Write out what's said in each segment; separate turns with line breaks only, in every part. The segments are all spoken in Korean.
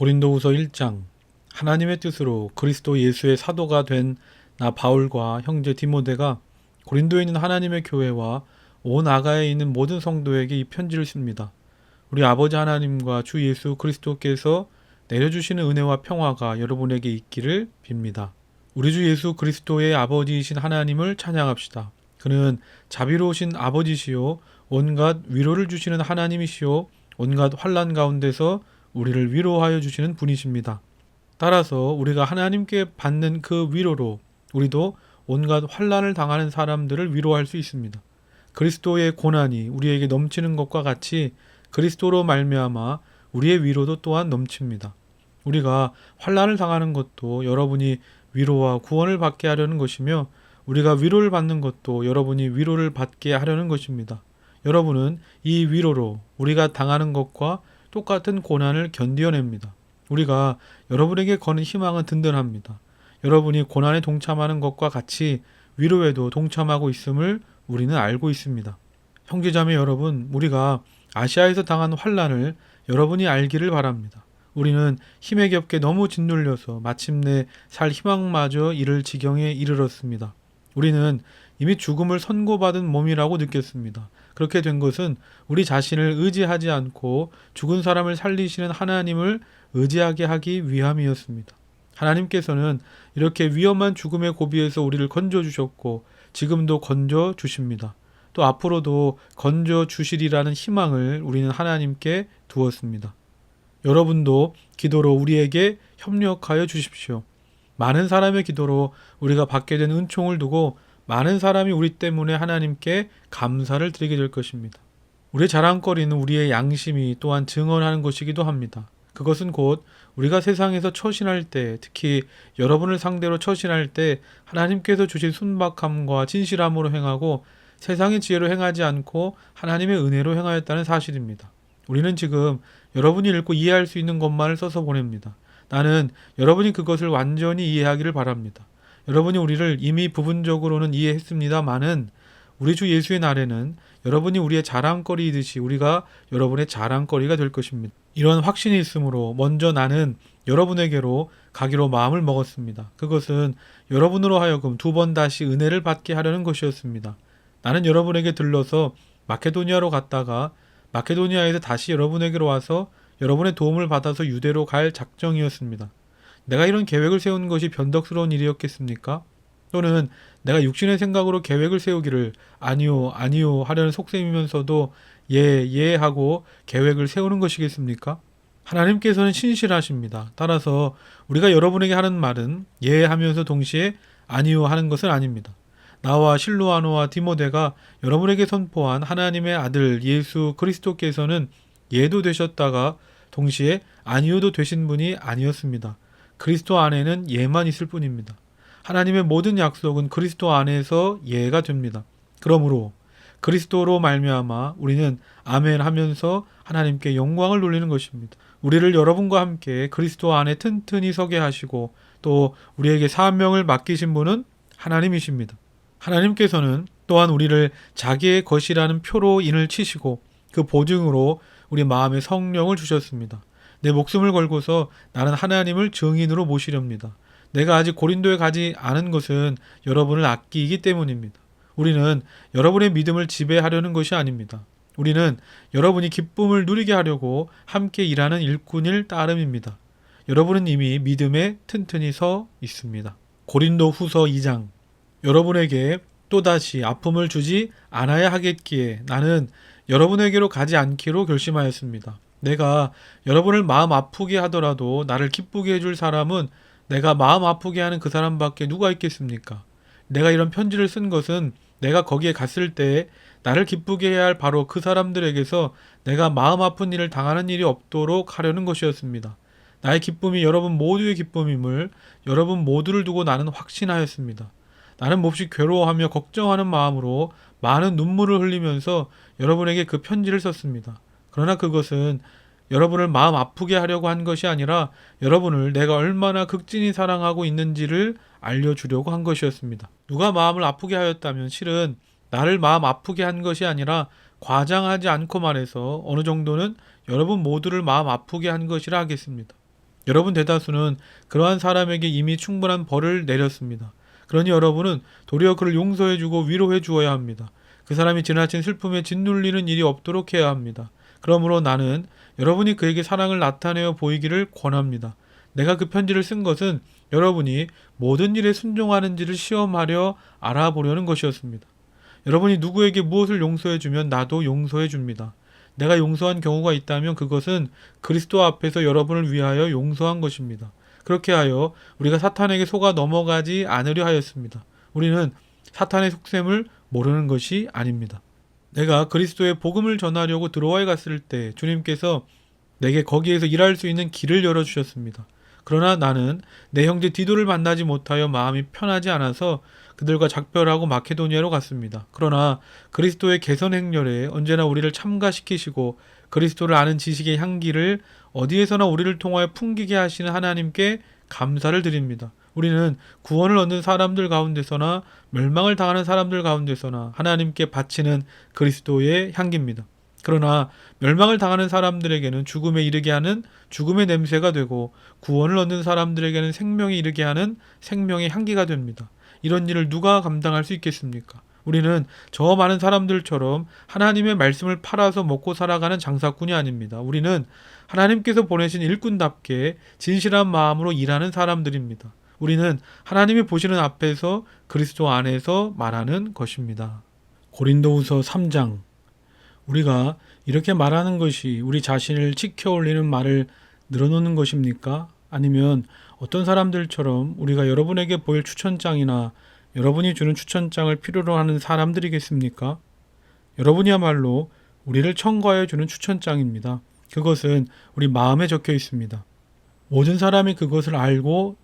고린도후서 1장. 하나님의 뜻으로 그리스도 예수의 사도가 된 나 바울과 형제 디모데가 고린도에 있는 하나님의 교회와 온 아가야에 있는 모든 성도에게 이 편지를 씁니다. 우리 아버지 하나님과 주 예수 그리스도께서 내려주시는 은혜와 평화가 여러분에게 있기를 빕니다. 우리 주 예수 그리스도의 아버지이신 하나님을 찬양합시다. 그는 자비로우신 아버지시요 온갖 위로를 주시는 하나님이시요 온갖 환난 가운데서 우리를 위로하여 주시는 분이십니다. 따라서 우리가 하나님께 받는 그 위로로 우리도 온갖 환난을 당하는 사람들을 위로할 수 있습니다. 그리스도의 고난이 우리에게 넘치는 것과 같이 그리스도로 말미암아 우리의 위로도 또한 넘칩니다. 우리가 환난을 당하는 것도 여러분이 위로와 구원을 받게 하려는 것이며 우리가 위로를 받는 것도 여러분이 위로를 받게 하려는 것입니다. 여러분은 이 위로로 우리가 당하는 것과 똑같은 고난을 견디어냅니다. 우리가 여러분에게 거는 희망은 든든합니다. 여러분이 고난에 동참하는 것과 같이 위로에도 동참하고 있음을 우리는 알고 있습니다. 형제자매 여러분, 우리가 아시아에서 당한 환난을 여러분이 알기를 바랍니다. 우리는 힘에 겹게 너무 짓눌려서 마침내 살 희망마저 잃을 지경에 이르렀습니다. 우리는 이미 죽음을 선고받은 몸이라고 느꼈습니다. 그렇게 된 것은 우리 자신을 의지하지 않고 죽은 사람을 살리시는 하나님을 의지하게 하기 위함이었습니다. 하나님께서는 이렇게 위험한 죽음의 고비에서 우리를 건져주셨고 지금도 건져주십니다. 또 앞으로도 건져주시리라는 희망을 우리는 하나님께 두었습니다. 여러분도 기도로 우리에게 협력하여 주십시오. 많은 사람의 기도로 우리가 받게 된 은총을 두고 많은 사람이 우리 때문에 하나님께 감사를 드리게 될 것입니다. 우리의 자랑거리는 우리의 양심이 또한 증언하는 것이기도 합니다. 그것은 곧 우리가 세상에서 처신할 때, 특히 여러분을 상대로 처신할 때 하나님께서 주신 순박함과 진실함으로 행하고 세상의 지혜로 행하지 않고 하나님의 은혜로 행하였다는 사실입니다. 우리는 지금 여러분이 읽고 이해할 수 있는 것만을 써서 보냅니다. 나는 여러분이 그것을 완전히 이해하기를 바랍니다. 여러분이 우리를 이미 부분적으로는 이해했습니다마는 우리 주 예수의 날에는 여러분이 우리의 자랑거리이듯이 우리가 여러분의 자랑거리가 될 것입니다. 이런 확신이 있으므로 먼저 나는 여러분에게로 가기로 마음을 먹었습니다. 그것은 여러분으로 하여금 두 번 다시 은혜를 받게 하려는 것이었습니다. 나는 여러분에게 들러서 마케도니아로 갔다가 마케도니아에서 다시 여러분에게로 와서 여러분의 도움을 받아서 유대로 갈 작정이었습니다. 내가 이런 계획을 세운 것이 변덕스러운 일이었겠습니까? 또는 내가 육신의 생각으로 계획을 세우기를 아니요 하려는 속셈이면서도 예 하고 계획을 세우는 것이겠습니까? 하나님께서는 신실하십니다. 따라서 우리가 여러분에게 하는 말은 예 하면서 동시에 아니요 하는 것은 아닙니다. 나와 실로아노와 디모데가 여러분에게 선포한 하나님의 아들 예수 그리스도께서는 예도 되셨다가 동시에 아니요도 되신 분이 아니었습니다. 그리스도 안에는 예만 있을 뿐입니다. 하나님의 모든 약속은 그리스도 안에서 예가 됩니다. 그러므로 그리스도로 말미암아 우리는 아멘 하면서 하나님께 영광을 돌리는 것입니다. 우리를 여러분과 함께 그리스도 안에 튼튼히 서게 하시고 또 우리에게 사명을 맡기신 분은 하나님이십니다. 하나님께서는 또한 우리를 자기의 것이라는 표로 인을 치시고 그 보증으로 우리 마음에 성령을 주셨습니다. 내 목숨을 걸고서 나는 하나님을 증인으로 모시렵니다. 내가 아직 고린도에 가지 않은 것은 여러분을 아끼기 때문입니다. 우리는 여러분의 믿음을 지배하려는 것이 아닙니다. 우리는 여러분이 기쁨을 누리게 하려고 함께 일하는 일꾼일 따름입니다. 여러분은 이미 믿음에 튼튼히 서 있습니다. 고린도 후서 2장. 여러분에게 또다시 아픔을 주지 않아야 하겠기에 나는 여러분에게로 가지 않기로 결심하였습니다. 내가 여러분을 마음 아프게 하더라도 나를 기쁘게 해줄 사람은 내가 마음 아프게 하는 그 사람밖에 누가 있겠습니까? 내가 이런 편지를 쓴 것은 내가 거기에 갔을 때 나를 기쁘게 해야 할 바로 그 사람들에게서 내가 마음 아픈 일을 당하는 일이 없도록 하려는 것이었습니다. 나의 기쁨이 여러분 모두의 기쁨임을 여러분 모두를 두고 나는 확신하였습니다. 나는 몹시 괴로워하며 걱정하는 마음으로 많은 눈물을 흘리면서 여러분에게 그 편지를 썼습니다. 그러나 그것은 여러분을 마음 아프게 하려고 한 것이 아니라 여러분을 내가 얼마나 극진히 사랑하고 있는지를 알려주려고 한 것이었습니다. 누가 마음을 아프게 하였다면 실은 나를 마음 아프게 한 것이 아니라 과장하지 않고 말해서 어느 정도는 여러분 모두를 마음 아프게 한 것이라 하겠습니다. 여러분 대다수는 그러한 사람에게 이미 충분한 벌을 내렸습니다. 그러니 여러분은 도리어 그를 용서해주고 위로해 주어야 합니다. 그 사람이 지나친 슬픔에 짓눌리는 일이 없도록 해야 합니다. 그러므로 나는 여러분이 그에게 사랑을 나타내어 보이기를 권합니다. 내가 그 편지를 쓴 것은 여러분이 모든 일에 순종하는지를 시험하려 알아보려는 것이었습니다. 여러분이 누구에게 무엇을 용서해주면 나도 용서해줍니다. 내가 용서한 경우가 있다면 그것은 그리스도 앞에서 여러분을 위하여 용서한 것입니다. 그렇게 하여 우리가 사탄에게 속아 넘어가지 않으려 하였습니다. 우리는 사탄의 속셈을 모르는 것이 아닙니다. 내가 그리스도의 복음을 전하려고 드로아에 갔을 때 주님께서 내게 거기에서 일할 수 있는 길을 열어주셨습니다. 그러나 나는 내 형제 디도를 만나지 못하여 마음이 편하지 않아서 그들과 작별하고 마케도니아로 갔습니다. 그러나 그리스도의 개선 행렬에 언제나 우리를 참가시키시고 그리스도를 아는 지식의 향기를 어디에서나 우리를 통하여 풍기게 하시는 하나님께 감사를 드립니다. 우리는 구원을 얻는 사람들 가운데서나 멸망을 당하는 사람들 가운데서나 하나님께 바치는 그리스도의 향기입니다. 그러나 멸망을 당하는 사람들에게는 죽음에 이르게 하는 죽음의 냄새가 되고 구원을 얻는 사람들에게는 생명에 이르게 하는 생명의 향기가 됩니다. 이런 일을 누가 감당할 수 있겠습니까? 우리는 저 많은 사람들처럼 하나님의 말씀을 팔아서 먹고 살아가는 장사꾼이 아닙니다. 우리는 하나님께서 보내신 일꾼답게 진실한 마음으로 일하는 사람들입니다. 우리는 하나님이 보시는 앞에서 그리스도 안에서 말하는 것입니다. 고린도후서 3장. 우리가 이렇게 말하는 것이 우리 자신을 지켜 올리는 말을 늘어놓는 것입니까? 아니면 어떤 사람들처럼 우리가 여러분에게 보일 추천장이나 여러분이 주는 추천장을 필요로 하는 사람들이겠습니까? 여러분이야말로 우리를 첨가해 주는 추천장입니다. 그것은 우리 마음에 적혀 있습니다. 모든 사람이 그것을 알고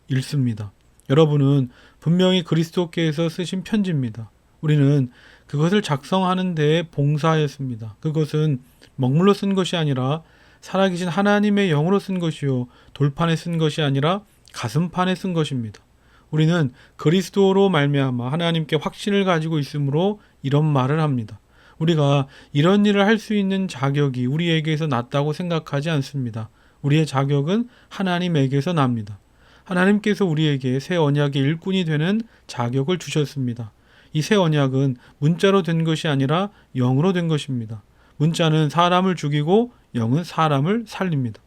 읽습니다. 여러분은 분명히 그리스도께서 쓰신 편지입니다. 우리는 그것을 작성하는 데에 봉사하였습니다. 그것은 먹물로 쓴 것이 아니라 살아계신 하나님의 영으로 쓴 것이요 돌판에 쓴 것이 아니라 가슴판에 쓴 것입니다. 우리는 그리스도로 말미암아 하나님께 확신을 가지고 있으므로 이런 말을 합니다. 우리가 이런 일을 할 수 있는 자격이 우리에게서 났다고 생각하지 않습니다. 우리의 자격은 하나님에게서 납니다. 하나님께서 우리에게 새 언약의 일꾼이 되는 자격을 주셨습니다. 이 새 언약은 문자로 된 것이 아니라 영으로 된 것입니다. 문자는 사람을 죽이고 영은 사람을 살립니다.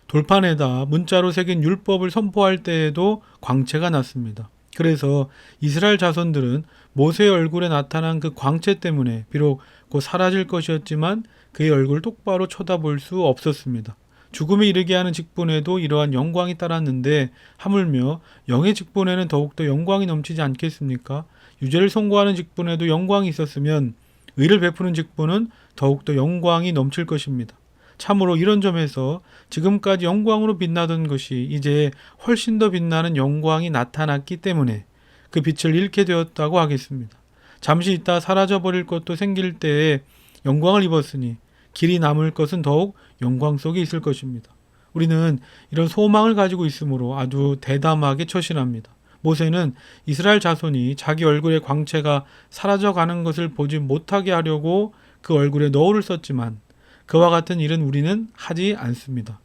돌판에다 문자로 새긴 율법을 선포할 때에도 광채가 났습니다. 그래서 이스라엘 자손들은 모세의 얼굴에 나타난 그 광채 때문에 비록 곧 사라질 것이었지만 그의 얼굴을 똑바로 쳐다볼 수 없었습니다. 죽음에 이르게 하는 직분에도 이러한 영광이 따랐는데 하물며 영의 직분에는 더욱더 영광이 넘치지 않겠습니까? 유죄를 선고하는 직분에도 영광이 있었으면 의를 베푸는 직분은 더욱더 영광이 넘칠 것입니다. 참으로 이런 점에서 지금까지 영광으로 빛나던 것이 이제 훨씬 더 빛나는 영광이 나타났기 때문에 그 빛을 잃게 되었다고 하겠습니다. 잠시 있다 사라져버릴 것도 생길 때에 영광을 입었으니 길이 남을 것은 더욱 영광 속에 있을 것입니다. 우리는 이런 소망을 가지고 있으므로 아주 대담하게 처신합니다. 모세는 이스라엘 자손이 자기 얼굴의 광채가 사라져가는 것을 보지 못하게 하려고 그 얼굴에 너울을 썼지만 그와 같은 일은 우리는 하지 않습니다.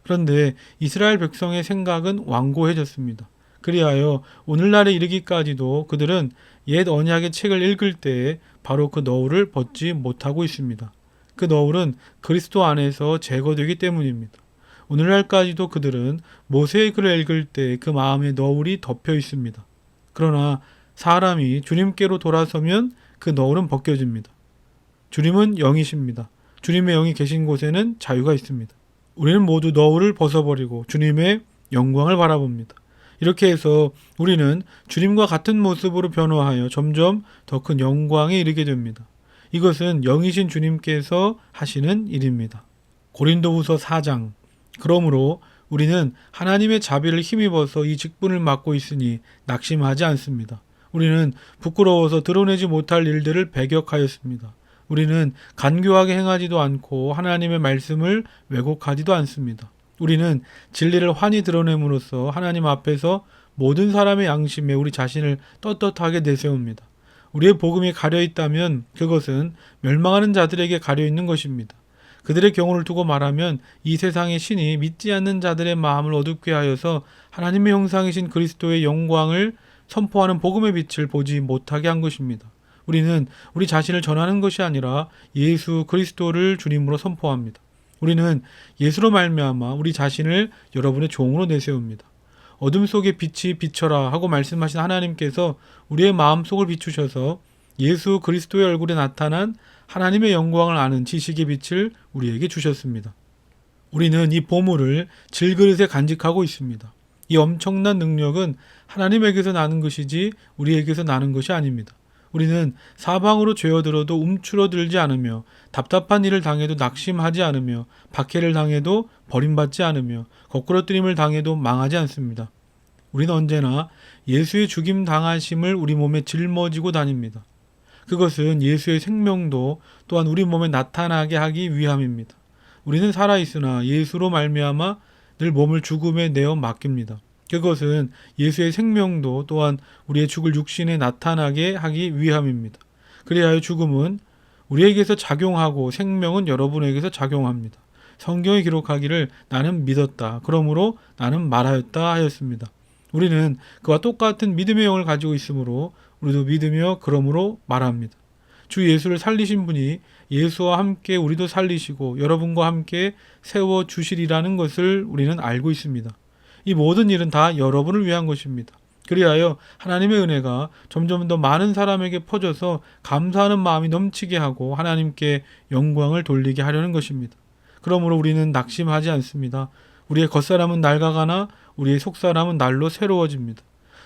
그런데 이스라엘 백성의 생각은 완고해졌습니다. 그리하여 오늘날에 이르기까지도 그들은 옛 언약의 책을 읽을 때에 바로 그 너울을 벗지 못하고 있습니다. 그 너울은 그리스도 안에서 제거되기 때문입니다. 오늘날까지도 그들은 모세의 글을 읽을 때 그 마음에 너울이 덮여 있습니다. 그러나 사람이 주님께로 돌아서면 그 너울은 벗겨집니다. 주님은 영이십니다. 주님의 영이 계신 곳에는 자유가 있습니다. 우리는 모두 너울을 벗어버리고 주님의 영광을 바라봅니다. 이렇게 해서 우리는 주님과 같은 모습으로 변화하여 점점 더 큰 영광에 이르게 됩니다. 이것은 영이신 주님께서 하시는 일입니다. 고린도후서 4장. 그러므로 우리는 하나님의 자비를 힘입어서 이 직분을 맡고 있으니 낙심하지 않습니다. 우리는 부끄러워서 드러내지 못할 일들을 배격하였습니다. 우리는 간교하게 행하지도 않고 하나님의 말씀을 왜곡하지도 않습니다. 우리는 진리를 환히 드러냄으로써 하나님 앞에서 모든 사람의 양심에 우리 자신을 떳떳하게 내세웁니다. 우리의 복음이 가려 있다면 그것은 멸망하는 자들에게 가려 있는 것입니다. 그들의 경우를 두고 말하면 이 세상의 신이 믿지 않는 자들의 마음을 어둡게 하여서 하나님의 형상이신 그리스도의 영광을 선포하는 복음의 빛을 보지 못하게 한 것입니다. 우리는 우리 자신을 전하는 것이 아니라 예수 그리스도를 주님으로 선포합니다. 우리는 예수로 말미암아 우리 자신을 여러분의 종으로 내세웁니다. 어둠 속에 빛이 비춰라 하고 말씀하신 하나님께서 우리의 마음속을 비추셔서 예수 그리스도의 얼굴에 나타난 하나님의 영광을 아는 지식의 빛을 우리에게 주셨습니다. 우리는 이 보물을 질그릇에 간직하고 있습니다. 이 엄청난 능력은 하나님에게서 나는 것이지 우리에게서 나는 것이 아닙니다. 우리는 사방으로 죄어들어도 움츠러들지 않으며 답답한 일을 당해도 낙심하지 않으며 박해를 당해도 버림받지 않으며 거꾸러뜨림을 당해도 망하지 않습니다. 우리는 언제나 예수의 죽임 당하심을 우리 몸에 짊어지고 다닙니다. 그것은 예수의 생명도 또한 우리 몸에 나타나게 하기 위함입니다. 우리는 살아있으나 예수로 말미암아 늘 몸을 죽음에 내어 맡깁니다. 그것은 예수의 생명도 또한 우리의 죽을 육신에 나타나게 하기 위함입니다. 그리하여 죽음은 우리에게서 작용하고 생명은 여러분에게서 작용합니다. 성경에 기록하기를 나는 믿었다. 그러므로 나는 말하였다 하였습니다. 우리는 그와 똑같은 믿음의 영을 가지고 있으므로 우리도 믿으며 그러므로 말합니다. 주 예수를 살리신 분이 예수와 함께 우리도 살리시고 여러분과 함께 세워주시리라는 것을 우리는 알고 있습니다. 이 모든 일은 다 여러분을 위한 것입니다. 그리하여 하나님의 은혜가 점점 더 많은 사람에게 퍼져서 감사하는 마음이 넘치게 하고 하나님께 영광을 돌리게 하려는 것입니다. 그러므로 우리는 낙심하지 않습니다. 우리의 겉사람은 낡아가나 우리의 속사람은 날로 새로워집니다.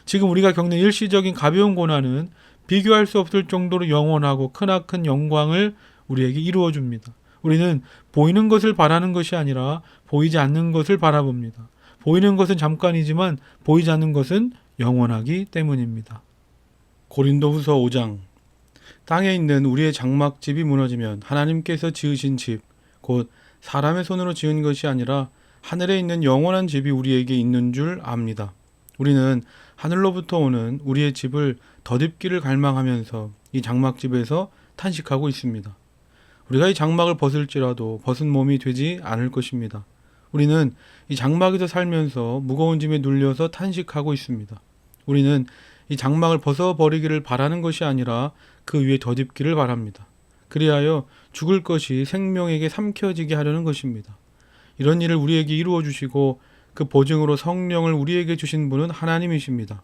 지금 우리가 겪는 일시적인 가벼운 고난은 비교할 수 없을 정도로 영원하고 크나큰 영광을 우리에게 이루어 줍니다. 우리는 보이는 것을 바라는 것이 아니라 보이지 않는 것을 바라봅니다. 보이는 것은 잠깐이지만 보이지 않는 것은 영원하기 때문입니다. 고린도후서 5장. 땅에 있는 우리의 장막집이 무너지면 하나님께서 지으신 집, 곧 사람의 손으로 지은 것이 아니라 하늘에 있는 영원한 집이 우리에게 있는 줄 압니다. 우리는 하늘로부터 오는 우리의 집을 덧입기를 갈망하면서 이 장막집에서 탄식하고 있습니다. 우리가 이 장막을 벗을지라도 벗은 몸이 되지 않을 것입니다. 우리는 이 장막에서 살면서 무거운 짐에 눌려서 탄식하고 있습니다. 우리는 이 장막을 벗어버리기를 바라는 것이 아니라 그 위에 덧입기를 바랍니다. 그리하여 죽을 것이 생명에게 삼켜지게 하려는 것입니다. 이런 일을 우리에게 이루어 주시고 그 보증으로 성령을 우리에게 주신 분은 하나님이십니다.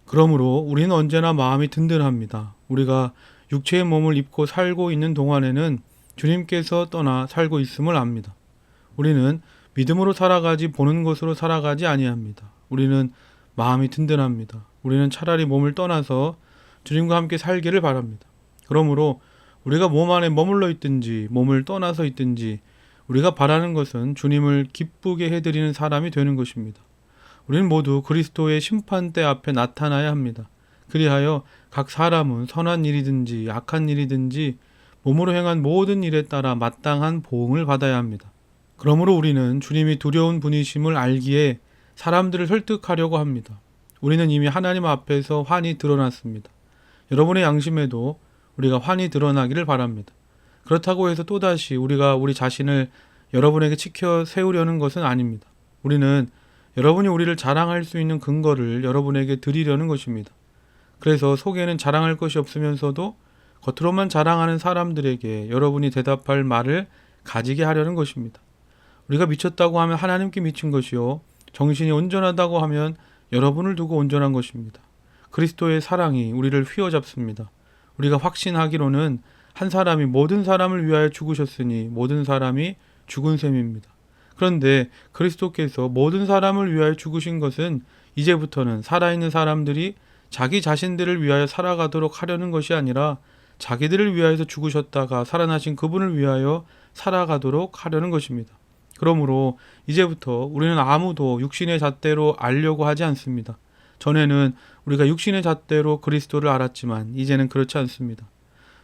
그러므로 우리는 언제나 마음이 든든합니다. 우리가 육체의 몸을 입고 살고 있는 동안에는 주님께서 떠나 살고 있음을 압니다. 우리는 믿음으로 살아가지 보는 것으로 살아가지 아니합니다. 우리는 마음이 든든합니다. 우리는 차라리 몸을 떠나서 주님과 함께 살기를 바랍니다. 그러므로 우리가 몸 안에 머물러 있든지 몸을 떠나서 있든지 우리가 바라는 것은 주님을 기쁘게 해드리는 사람이 되는 것입니다. 우리는 모두 그리스도의 심판대 앞에 나타나야 합니다. 그리하여 각 사람은 선한 일이든지 악한 일이든지 몸으로 행한 모든 일에 따라 마땅한 보응을 받아야 합니다. 그러므로 우리는 주님이 두려운 분이심을 알기에 사람들을 설득하려고 합니다. 우리는 이미 하나님 앞에서 환히 드러났습니다. 여러분의 양심에도 우리가 환히 드러나기를 바랍니다. 그렇다고 해서 또다시 우리가 우리 자신을 여러분에게 지켜 세우려는 것은 아닙니다. 우리는 여러분이 우리를 자랑할 수 있는 근거를 여러분에게 드리려는 것입니다. 그래서 속에는 자랑할 것이 없으면서도 겉으로만 자랑하는 사람들에게 여러분이 대답할 말을 가지게 하려는 것입니다. 우리가 미쳤다고 하면 하나님께 미친 것이요, 정신이 온전하다고 하면 여러분을 두고 온전한 것입니다. 그리스도의 사랑이 우리를 휘어잡습니다. 우리가 확신하기로는 한 사람이 모든 사람을 위하여 죽으셨으니 모든 사람이 죽은 셈입니다. 그런데 그리스도께서 모든 사람을 위하여 죽으신 것은 이제부터는 살아있는 사람들이 자기 자신들을 위하여 살아가도록 하려는 것이 아니라 자기들을 위하여서 죽으셨다가 살아나신 그분을 위하여 살아가도록 하려는 것입니다. 그러므로 이제부터 우리는 아무도 육신의 잣대로 알려고 하지 않습니다. 전에는 우리가 육신의 잣대로 그리스도를 알았지만 이제는 그렇지 않습니다.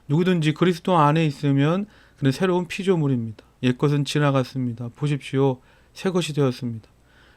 누구든지 그리스도 안에 있으면 그는 새로운 피조물입니다. 옛것은 지나갔습니다. 보십시오. 새것이 되었습니다.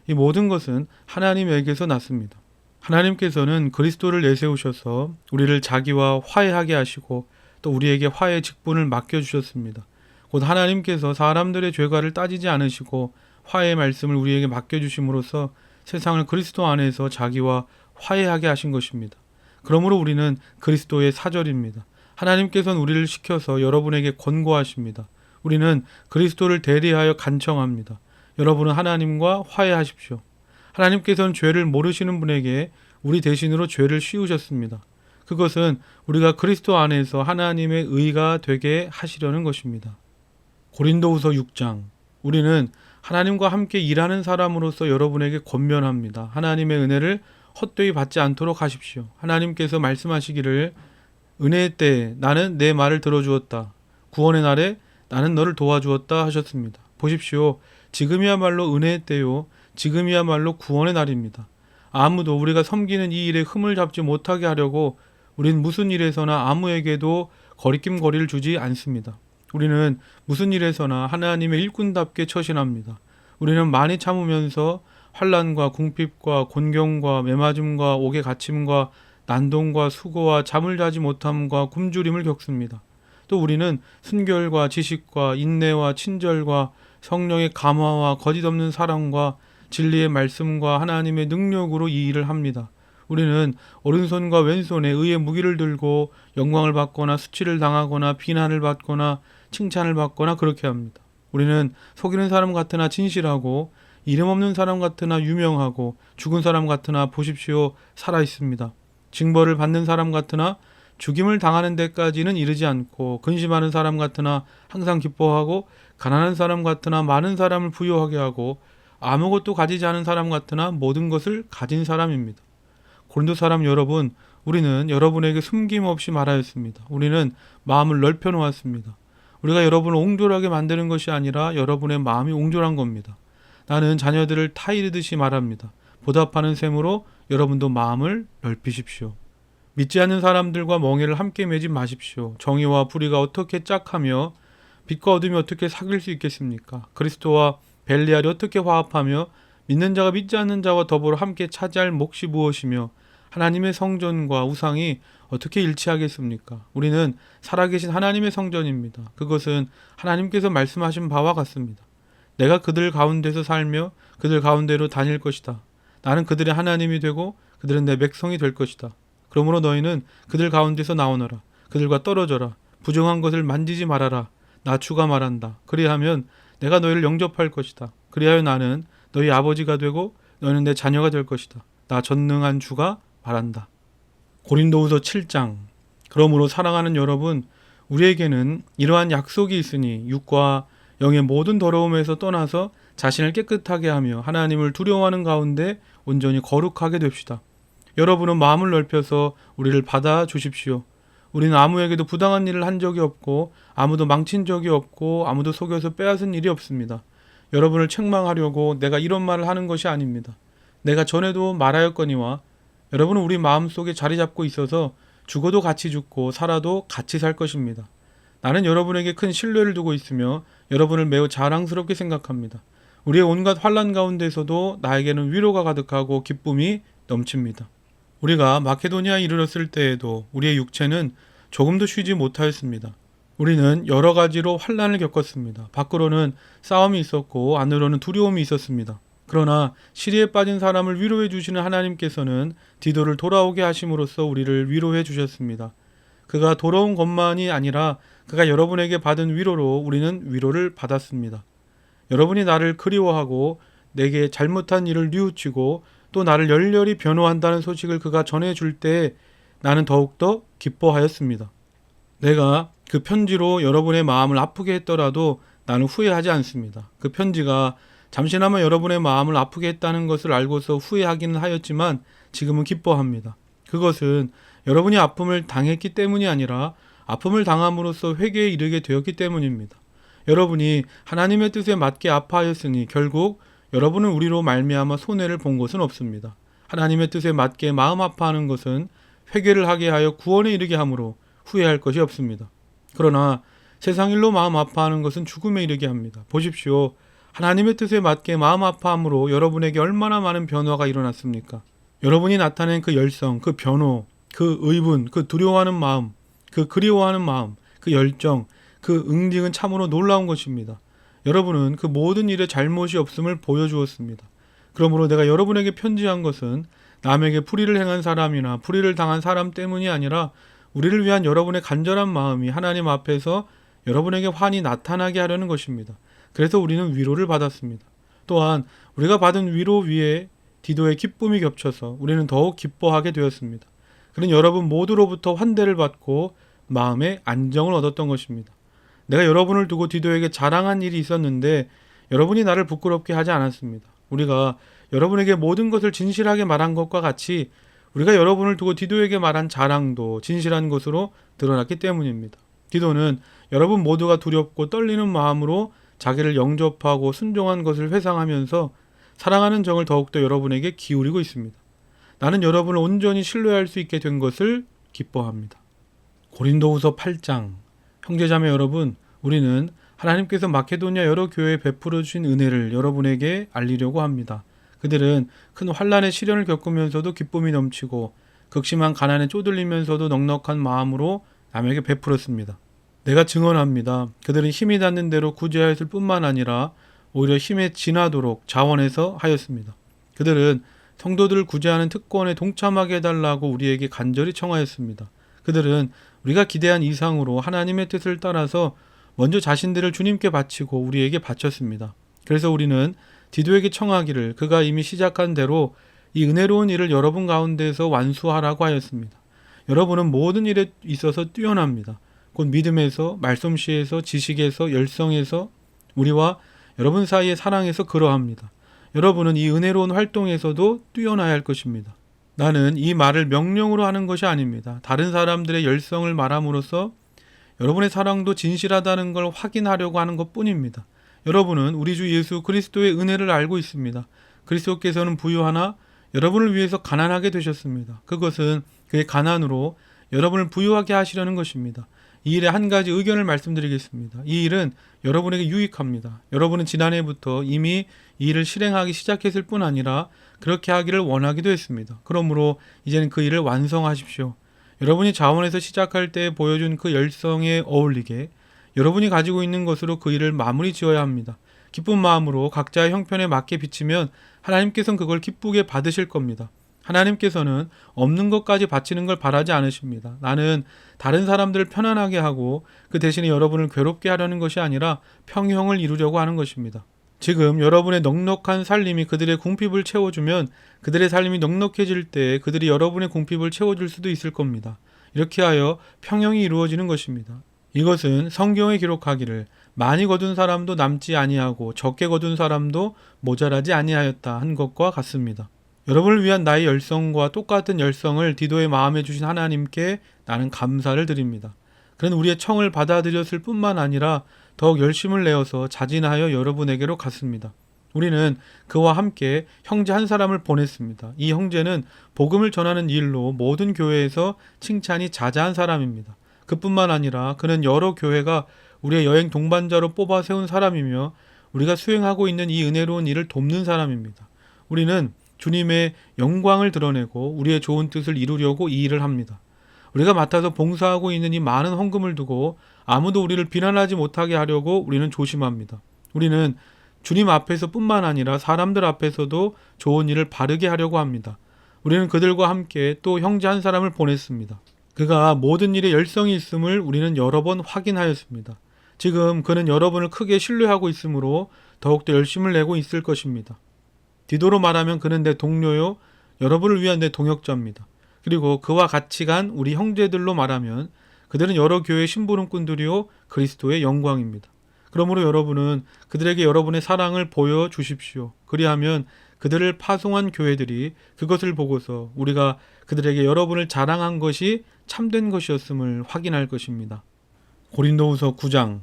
이 모든 것은 하나님에게서 났습니다. 하나님께서는 그리스도를 내세우셔서 우리를 자기와 화해하게 하시고 또 우리에게 화해 직분을 맡겨주셨습니다. 곧 하나님께서 사람들의 죄과를 따지지 않으시고 화해의 말씀을 우리에게 맡겨주심으로써 세상을 그리스도 안에서 자기와 화해하게 하신 것입니다. 그러므로 우리는 그리스도의 사절입니다. 하나님께서는 우리를 시켜서 여러분에게 권고하십니다. 우리는 그리스도를 대리하여 간청합니다. 여러분은 하나님과 화해하십시오. 하나님께서는 죄를 모르시는 분에게 우리 대신으로 죄를 씌우셨습니다. 그것은 우리가 그리스도 안에서 하나님의 의가 되게 하시려는 것입니다. 고린도후서 6장. 우리는 하나님과 함께 일하는 사람으로서 여러분에게 권면합니다. 하나님의 은혜를 헛되이 받지 않도록 하십시오. 하나님께서 말씀하시기를 은혜의 때에 나는 내 말을 들어주었다. 구원의 날에 나는 너를 도와주었다 하셨습니다. 보십시오. 지금이야말로 은혜의 때요. 지금이야말로 구원의 날입니다. 아무도 우리가 섬기는 이 일에 흠을 잡지 못하게 하려고 우린 무슨 일에서나 아무에게도 거리낌거리를 주지 않습니다. 우리는 무슨 일에서나 하나님의 일꾼답게 처신합니다. 우리는 많이 참으면서 환난과 궁핍과 곤경과 매맞음과 옥에 갇힘과 난동과 수고와 잠을 자지 못함과 굶주림을 겪습니다. 또 우리는 순결과 지식과 인내와 친절과 성령의 감화와 거짓 없는 사랑과 진리의 말씀과 하나님의 능력으로 이 일을 합니다. 우리는 오른손과 왼손에 의의 무기를 들고 영광을 받거나 수치를 당하거나 비난을 받거나 칭찬을 받거나 그렇게 합니다. 우리는 속이는 사람 같으나 진실하고 이름 없는 사람 같으나 유명하고 죽은 사람 같으나 보십시오 살아 있습니다. 징벌을 받는 사람 같으나 죽임을 당하는 데까지는 이르지 않고 근심하는 사람 같으나 항상 기뻐하고 가난한 사람 같으나 많은 사람을 부유하게 하고 아무것도 가지지 않은 사람 같으나 모든 것을 가진 사람입니다. 고린도 사람 여러분, 우리는 여러분에게 숨김없이 말하였습니다. 우리는 마음을 넓혀 놓았습니다. 우리가 여러분을 옹졸하게 만드는 것이 아니라 여러분의 마음이 옹졸한 겁니다. 나는 자녀들을 타이르듯이 말합니다. 보답하는 셈으로 여러분도 마음을 넓히십시오. 믿지 않는 사람들과 멍에를 함께 매지 마십시오. 정의와 불의가 어떻게 짝하며 빛과 어둠이 어떻게 사귈 수 있겠습니까? 그리스도와 벨리알이 어떻게 화합하며 믿는 자가 믿지 않는 자와 더불어 함께 차지할 몫이 무엇이며 하나님의 성전과 우상이 어떻게 일치하겠습니까? 우리는 살아계신 하나님의 성전입니다. 그것은 하나님께서 말씀하신 바와 같습니다. 내가 그들 가운데서 살며 그들 가운데로 다닐 것이다. 나는 그들의 하나님이 되고 그들은 내 백성이 될 것이다. 그러므로 너희는 그들 가운데서 나오너라. 그들과 떨어져라. 부정한 것을 만지지 말아라. 나 주가 말한다. 그리하면 내가 너희를 영접할 것이다. 그리하여 나는 너희 아버지가 되고 너희는 내 자녀가 될 것이다. 나 전능한 주가 말한다. 고린도후서 7장. 그러므로 사랑하는 여러분, 우리에게는 이러한 약속이 있으니 육과 영의 모든 더러움에서 떠나서 자신을 깨끗하게 하며 하나님을 두려워하는 가운데 온전히 거룩하게 됩시다. 여러분은 마음을 넓혀서 우리를 받아 주십시오. 우리는 아무에게도 부당한 일을 한 적이 없고 아무도 망친 적이 없고 아무도 속여서 빼앗은 일이 없습니다. 여러분을 책망하려고 내가 이런 말을 하는 것이 아닙니다. 내가 전에도 말하였거니와 여러분은 우리 마음속에 자리 잡고 있어서 죽어도 같이 죽고 살아도 같이 살 것입니다. 나는 여러분에게 큰 신뢰를 두고 있으며 여러분을 매우 자랑스럽게 생각합니다. 우리의 온갖 환난 가운데서도 나에게는 위로가 가득하고 기쁨이 넘칩니다. 우리가 마케도니아에 이르렀을 때에도 우리의 육체는 조금도 쉬지 못하였습니다. 우리는 여러 가지로 환난을 겪었습니다. 밖으로는 싸움이 있었고 안으로는 두려움이 있었습니다. 그러나 시리에 빠진 사람을 위로해 주시는 하나님께서는 디도를 돌아오게 하심으로써 우리를 위로해 주셨습니다. 그가 돌아온 것만이 아니라 그가 여러분에게 받은 위로로 우리는 위로를 받았습니다. 여러분이 나를 그리워하고 내게 잘못한 일을 뉘우치고 또 나를 열렬히 변호한다는 소식을 그가 전해줄 때 나는 더욱더 기뻐하였습니다. 내가 그 편지로 여러분의 마음을 아프게 했더라도 나는 후회하지 않습니다. 그 편지가 잠시나마 여러분의 마음을 아프게 했다는 것을 알고서 후회하기는 하였지만 지금은 기뻐합니다. 그것은 여러분이 아픔을 당했기 때문이 아니라 아픔을 당함으로써 회개에 이르게 되었기 때문입니다. 여러분이 하나님의 뜻에 맞게 아파하였으니 결국 여러분은 우리로 말미암아 손해를 본 것은 없습니다. 하나님의 뜻에 맞게 마음 아파하는 것은 회개를 하게 하여 구원에 이르게 하므로 후회할 것이 없습니다. 그러나 세상 일로 마음 아파하는 것은 죽음에 이르게 합니다. 보십시오. 하나님의 뜻에 맞게 마음 아파함으로 여러분에게 얼마나 많은 변화가 일어났습니까? 여러분이 나타낸 그 열성, 그 변호, 그 의분, 그 두려워하는 마음, 그 그리워하는 마음, 그 열정, 그 응징은 참으로 놀라운 것입니다. 여러분은 그 모든 일에 잘못이 없음을 보여주었습니다. 그러므로 내가 여러분에게 편지한 것은 남에게 불의를 행한 사람이나 불의를 당한 사람 때문이 아니라 우리를 위한 여러분의 간절한 마음이 하나님 앞에서 여러분에게 환히 나타나게 하려는 것입니다. 그래서 우리는 위로를 받았습니다. 또한 우리가 받은 위로 위에 디도의 기쁨이 겹쳐서 우리는 더욱 기뻐하게 되었습니다. 그는 여러분 모두로부터 환대를 받고 마음의 안정을 얻었던 것입니다. 내가 여러분을 두고 디도에게 자랑한 일이 있었는데 여러분이 나를 부끄럽게 하지 않았습니다. 우리가 여러분에게 모든 것을 진실하게 말한 것과 같이 우리가 여러분을 두고 디도에게 말한 자랑도 진실한 것으로 드러났기 때문입니다. 디도는 여러분 모두가 두렵고 떨리는 마음으로 자기를 영접하고 순종한 것을 회상하면서 사랑하는 정을 더욱더 여러분에게 기울이고 있습니다. 나는 여러분을 온전히 신뢰할 수 있게 된 것을 기뻐합니다. 고린도후서 8장. 형제자매 여러분, 우리는 하나님께서 마케도니아 여러 교회에 베풀어 주신 은혜를 여러분에게 알리려고 합니다. 그들은 큰 환난의 시련을 겪으면서도 기쁨이 넘치고 극심한 가난에 쪼들리면서도 넉넉한 마음으로 남에게 베풀었습니다. 내가 증언합니다. 그들은 힘이 닿는 대로 구제하였을 뿐만 아니라 오히려 힘에 지나도록 자원해서 하였습니다. 그들은 성도들을 구제하는 특권에 동참하게 해달라고 우리에게 간절히 청하였습니다. 그들은 우리가 기대한 이상으로 하나님의 뜻을 따라서 먼저 자신들을 주님께 바치고 우리에게 바쳤습니다. 그래서 우리는 디도에게 청하기를 그가 이미 시작한 대로 이 은혜로운 일을 여러분 가운데서 완수하라고 하였습니다. 여러분은 모든 일에 있어서 뛰어납니다. 곧 믿음에서, 말솜씨에서, 지식에서, 열성에서, 우리와 여러분 사이의 사랑에서 그러합니다. 여러분은 이 은혜로운 활동에서도 뛰어나야 할 것입니다. 나는 이 말을 명령으로 하는 것이 아닙니다. 다른 사람들의 열성을 말함으로써 여러분의 사랑도 진실하다는 걸 확인하려고 하는 것뿐입니다. 여러분은 우리 주 예수 그리스도의 은혜를 알고 있습니다. 그리스도께서는 부유하나 여러분을 위해서 가난하게 되셨습니다. 그것은 그의 가난으로 여러분을 부유하게 하시려는 것입니다. 이 일에 한 가지 의견을 말씀드리겠습니다. 이 일은 여러분에게 유익합니다. 여러분은 지난해부터 이미 이 일을 실행하기 시작했을 뿐 아니라 그렇게 하기를 원하기도 했습니다. 그러므로 이제는 그 일을 완성하십시오. 여러분이 자원에서 시작할 때 보여준 그 열성에 어울리게 여러분이 가지고 있는 것으로 그 일을 마무리 지어야 합니다. 기쁜 마음으로 각자의 형편에 맞게 비치면 하나님께서는 그걸 기쁘게 받으실 겁니다. 하나님께서는 없는 것까지 바치는 걸 바라지 않으십니다. 나는 다른 사람들을 편안하게 하고 그 대신에 여러분을 괴롭게 하려는 것이 아니라 평형을 이루려고 하는 것입니다. 지금 여러분의 넉넉한 살림이 그들의 궁핍을 채워주면 그들의 살림이 넉넉해질 때 그들이 여러분의 궁핍을 채워줄 수도 있을 겁니다. 이렇게 하여 평형이 이루어지는 것입니다. 이것은 성경에 기록하기를 많이 거둔 사람도 남지 아니하고 적게 거둔 사람도 모자라지 아니하였다 한 것과 같습니다. 여러분을 위한 나의 열성과 똑같은 열성을 디도의 마음에 주신 하나님께 나는 감사를 드립니다. 그는 우리의 청을 받아들였을 뿐만 아니라 더욱 열심을 내어서 자진하여 여러분에게로 갔습니다. 우리는 그와 함께 형제 한 사람을 보냈습니다. 이 형제는 복음을 전하는 일로 모든 교회에서 칭찬이 자자한 사람입니다. 그뿐만 아니라 그는 여러 교회가 우리의 여행 동반자로 뽑아 세운 사람이며 우리가 수행하고 있는 이 은혜로운 일을 돕는 사람입니다. 우리는 주님의 영광을 드러내고 우리의 좋은 뜻을 이루려고 이 일을 합니다. 우리가 맡아서 봉사하고 있는 이 많은 헌금을 두고 아무도 우리를 비난하지 못하게 하려고 우리는 조심합니다. 우리는 주님 앞에서 뿐만 아니라 사람들 앞에서도 좋은 일을 바르게 하려고 합니다. 우리는 그들과 함께 또 형제 한 사람을 보냈습니다. 그가 모든 일에 열성이 있음을 우리는 여러 번 확인하였습니다. 지금 그는 여러분을 크게 신뢰하고 있으므로 더욱더 열심을 내고 있을 것입니다. 디도로 말하면 그는 내 동료요, 여러분을 위한 내 동역자입니다. 그리고 그와 같이 간 우리 형제들로 말하면 그들은 여러 교회의 심부름꾼들이요 그리스도의 영광입니다. 그러므로 여러분은 그들에게 여러분의 사랑을 보여주십시오. 그리하면 그들을 파송한 교회들이 그것을 보고서 우리가 그들에게 여러분을 자랑한 것이 참된 것이었음을 확인할 것입니다. 고린도후서 9장.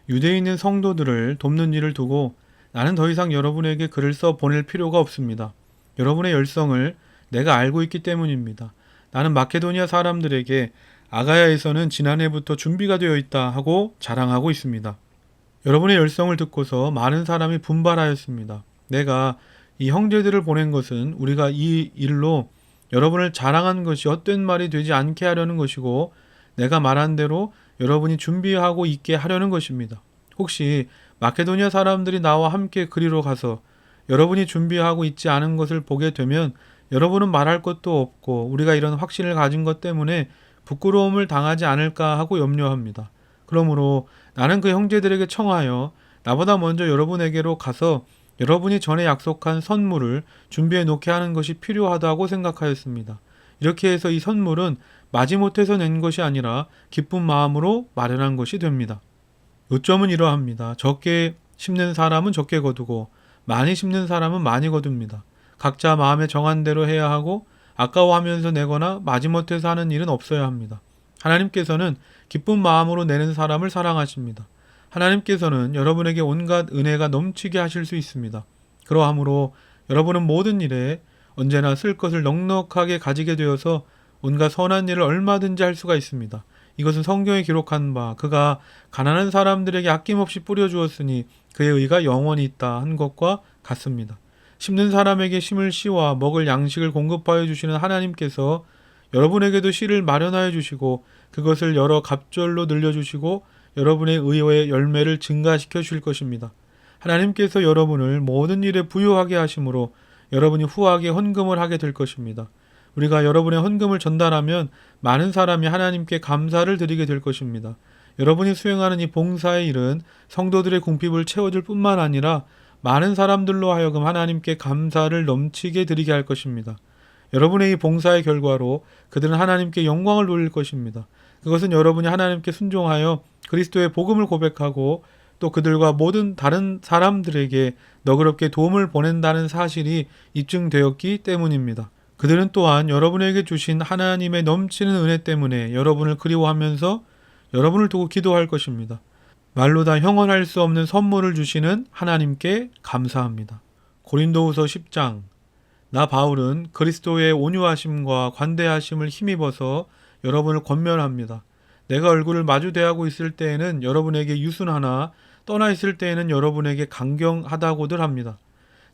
유대에 있는 성도들을 돕는 일을 두고 나는 더 이상 여러분에게 글을 써 보낼 필요가 없습니다. 여러분의 열성을 내가 알고 있기 때문입니다. 나는 마케도니아 사람들에게 아가야에서는 지난해부터 준비가 되어 있다 하고 자랑하고 있습니다. 여러분의 열성을 듣고서 많은 사람이 분발하였습니다. 내가 이 형제들을 보낸 것은 우리가 이 일로 여러분을 자랑한 것이 헛된 말이 되지 않게 하려는 것이고 내가 말한 대로 여러분이 준비하고 있게 하려는 것입니다. 혹시 마케도니아 사람들이 나와 함께 그리로 가서 여러분이 준비하고 있지 않은 것을 보게 되면 여러분은 말할 것도 없고 우리가 이런 확신을 가진 것 때문에 부끄러움을 당하지 않을까 하고 염려합니다. 그러므로 나는 그 형제들에게 청하여 나보다 먼저 여러분에게로 가서 여러분이 전에 약속한 선물을 준비해 놓게 하는 것이 필요하다고 생각하였습니다. 이렇게 해서 이 선물은 마지못해서 낸 것이 아니라 기쁜 마음으로 마련한 것이 됩니다. 요점은 이러합니다. 적게 심는 사람은 적게 거두고 많이 심는 사람은 많이 거둡니다. 각자 마음에 정한 대로 해야 하고 아까워하면서 내거나 마지못해서 하는 일은 없어야 합니다. 하나님께서는 기쁜 마음으로 내는 사람을 사랑하십니다. 하나님께서는 여러분에게 온갖 은혜가 넘치게 하실 수 있습니다. 그러하므로 여러분은 모든 일에 언제나 쓸 것을 넉넉하게 가지게 되어서 온갖 선한 일을 얼마든지 할 수가 있습니다. 이것은 성경에 기록한 바 그가 가난한 사람들에게 아낌없이 뿌려주었으니 그의 의가 영원히 있다 한 것과 같습니다. 심는 사람에게 심을 씨와 먹을 양식을 공급하여 주시는 하나님께서 여러분에게도 씨를 마련하여 주시고 그것을 여러 갑절로 늘려주시고 여러분의 의의 열매를 증가시켜 주실 것입니다. 하나님께서 여러분을 모든 일에 부유하게 하심으로 여러분이 후하게 헌금을 하게 될 것입니다. 우리가 여러분의 헌금을 전달하면 많은 사람이 하나님께 감사를 드리게 될 것입니다. 여러분이 수행하는 이 봉사의 일은 성도들의 궁핍을 채워줄 뿐만 아니라 많은 사람들로 하여금 하나님께 감사를 넘치게 드리게 할 것입니다. 여러분의 이 봉사의 결과로 그들은 하나님께 영광을 돌릴 것입니다. 그것은 여러분이 하나님께 순종하여 그리스도의 복음을 고백하고 또 그들과 모든 다른 사람들에게 너그럽게 도움을 보낸다는 사실이 입증되었기 때문입니다. 그들은 또한 여러분에게 주신 하나님의 넘치는 은혜 때문에 여러분을 그리워하면서 여러분을 두고 기도할 것입니다. 말로 다 형언할 수 없는 선물을 주시는 하나님께 감사합니다. 고린도후서 10장. 나 바울은 그리스도의 온유하심과 관대하심을 힘입어서 여러분을 권면합니다. 내가 얼굴을 마주 대하고 있을 때에는 여러분에게 유순하나 떠나 있을 때에는 여러분에게 강경하다고들 합니다.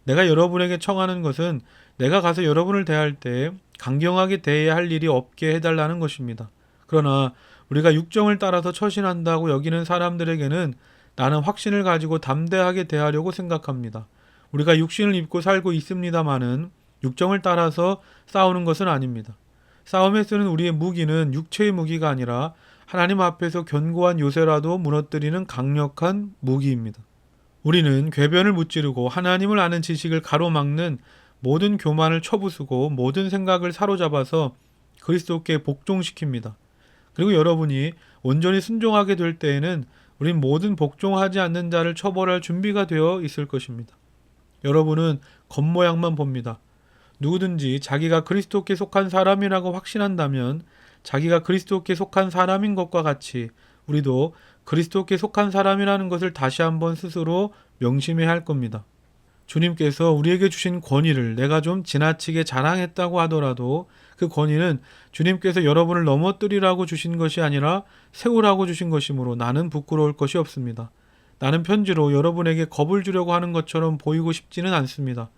내가 여러분에게 청하는 것은 내가 가서 여러분을 대할 때 강경하게 대해야 할 일이 없게 해달라는 것입니다. 그러나 우리가 육정을 따라서 처신한다고 여기는 사람들에게는 나는 확신을 가지고 담대하게 대하려고 생각합니다. 우리가 육신을 입고 살고 있습니다마는 육정을 따라서 싸우는 것은 아닙니다. 싸움에 쓰는 우리의 무기는 육체의 무기가 아니라 하나님 앞에서 견고한 요새라도 무너뜨리는 강력한 무기입니다. 우리는 궤변을 무찌르고 하나님을 아는 지식을 가로막는 모든 교만을 쳐부수고 모든 생각을 사로잡아서 그리스도께 복종시킵니다. 그리고 여러분이 온전히 순종하게 될 때에는 우린 모든 복종하지 않는 자를 처벌할 준비가 되어 있을 것입니다. 여러분은 겉모양만 봅니다. 누구든지 자기가 그리스도께 속한 사람이라고 확신한다면 자기가 그리스도께 속한 사람인 것과 같이 우리도 그리스도께 속한 사람이라는 것을 다시 한번 스스로 명심해야 할 겁니다. 주님께서 우리에게 주신 권위를 내가 좀 지나치게 자랑했다고 하더라도 그 권위는 주님께서 여러분을 넘어뜨리라고 주신 것이 아니라 세우라고 주신 것이므로 나는 부끄러울 것이 없습니다. 나는 편지로 여러분에게 겁을 주려고 하는 것처럼 보이고 싶지는 않습니다.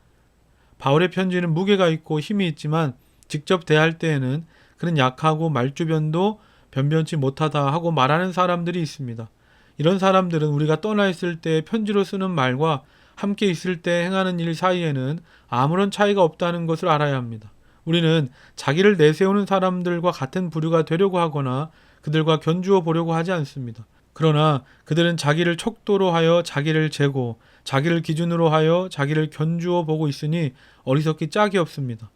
바울의 편지는 무게가 있고 힘이 있지만 직접 대할 때에는 그는 약하고 말주변도 변변치 못하다 하고 말하는 사람들이 있습니다. 이런 사람들은 우리가 떠나 있을 때 편지로 쓰는 말과 함께 있을 때 행하는 일 사이에는 아무런 차이가 없다는 것을 알아야 합니다. 우리는 자기를 내세우는 사람들과 같은 부류가 되려고 하거나 그들과 견주어 보려고 하지 않습니다. 그러나 그들은 자기를 척도로 하여 자기를 재고 자기를 기준으로 하여 자기를 견주어 보고 있으니 어리석기 짝이 없습니다.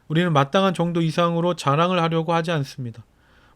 우리는 마땅한 정도 이상으로 자랑을 하려고 하지 않습니다.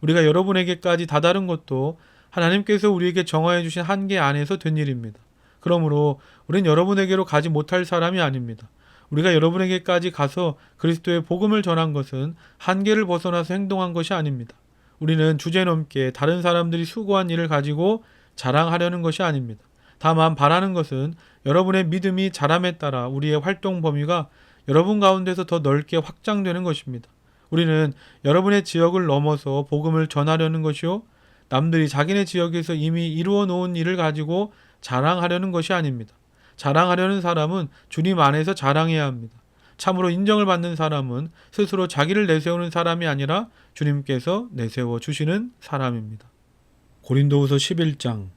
우리가 여러분에게까지 다다른 것도 하나님께서 우리에게 정하여 주신 한계 안에서 된 일입니다. 그러므로 우리는 여러분에게로 가지 못할 사람이 아닙니다. 우리가 여러분에게까지 가서 그리스도의 복음을 전한 것은 한계를 벗어나서 행동한 것이 아닙니다. 우리는 주제넘게 다른 사람들이 수고한 일을 가지고 자랑하려는 것이 아닙니다. 다만 바라는 것은 여러분의 믿음이 자람에 따라 우리의 활동 범위가 여러분 가운데서 더 넓게 확장되는 것입니다. 우리는 여러분의 지역을 넘어서 복음을 전하려는 것이요 남들이 자기네 지역에서 이미 이루어 놓은 일을 가지고 자랑하려는 것이 아닙니다. 자랑하려는 사람은 주님 안에서 자랑해야 합니다. 참으로 인정을 받는 사람은 스스로 자기를 내세우는 사람이 아니라 주님께서 내세워 주시는 사람입니다. 고린도후서 11장.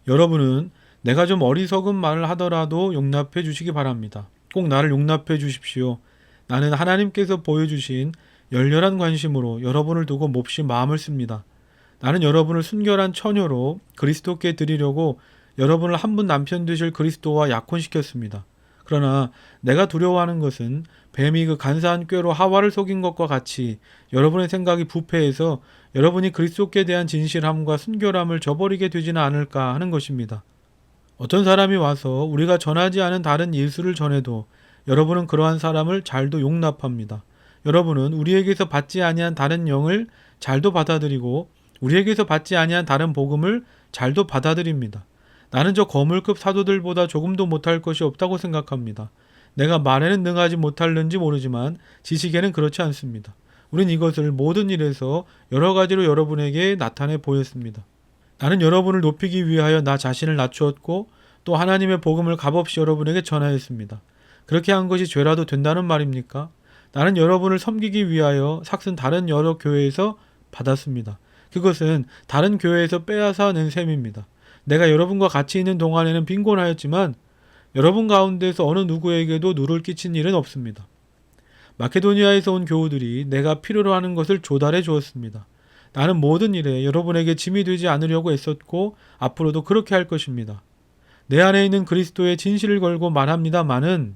여러분은 내가 좀 어리석은 말을 하더라도 용납해 주시기 바랍니다. 꼭 나를 용납해 주십시오. 나는 하나님께서 보여주신 열렬한 관심으로 여러분을 두고 몹시 마음을 씁니다. 나는 여러분을 순결한 처녀로 그리스도께 드리려고 여러분을 한 분 남편 되실 그리스도와 약혼시켰습니다. 그러나 내가 두려워하는 것은 뱀이 그 간사한 꾀로 하와를 속인 것과 같이 여러분의 생각이 부패해서 여러분이 그리스도께 대한 진실함과 순결함을 저버리게 되지는 않을까 하는 것입니다. 어떤 사람이 와서 우리가 전하지 않은 다른 예수를 전해도 여러분은 그러한 사람을 잘도 용납합니다. 여러분은 우리에게서 받지 아니한 다른 영을 잘도 받아들이고 우리에게서 받지 아니한 다른 복음을 잘도 받아들입니다. 나는 저 거물급 사도들보다 조금도 못할 것이 없다고 생각합니다. 내가 말에는 능하지 못할는지 모르지만 지식에는 그렇지 않습니다. 우린 이것을 모든 일에서 여러 가지로 여러분에게 나타내 보였습니다. 나는 여러분을 높이기 위하여 나 자신을 낮추었고 또 하나님의 복음을 값없이 여러분에게 전하였습니다. 그렇게 한 것이 죄라도 된다는 말입니까? 나는 여러분을 섬기기 위하여 삭슨 다른 여러 교회에서 받았습니다. 그것은 다른 교회에서 빼앗아 낸 셈입니다. 내가 여러분과 같이 있는 동안에는 빈곤하였지만 여러분 가운데서 어느 누구에게도 누를 끼친 일은 없습니다. 마케도니아에서 온 교우들이 내가 필요로 하는 것을 조달해 주었습니다. 나는 모든 일에 여러분에게 짐이 되지 않으려고 애썼고 앞으로도 그렇게 할 것입니다. 내 안에 있는 그리스도의 진실을 걸고 말합니다마는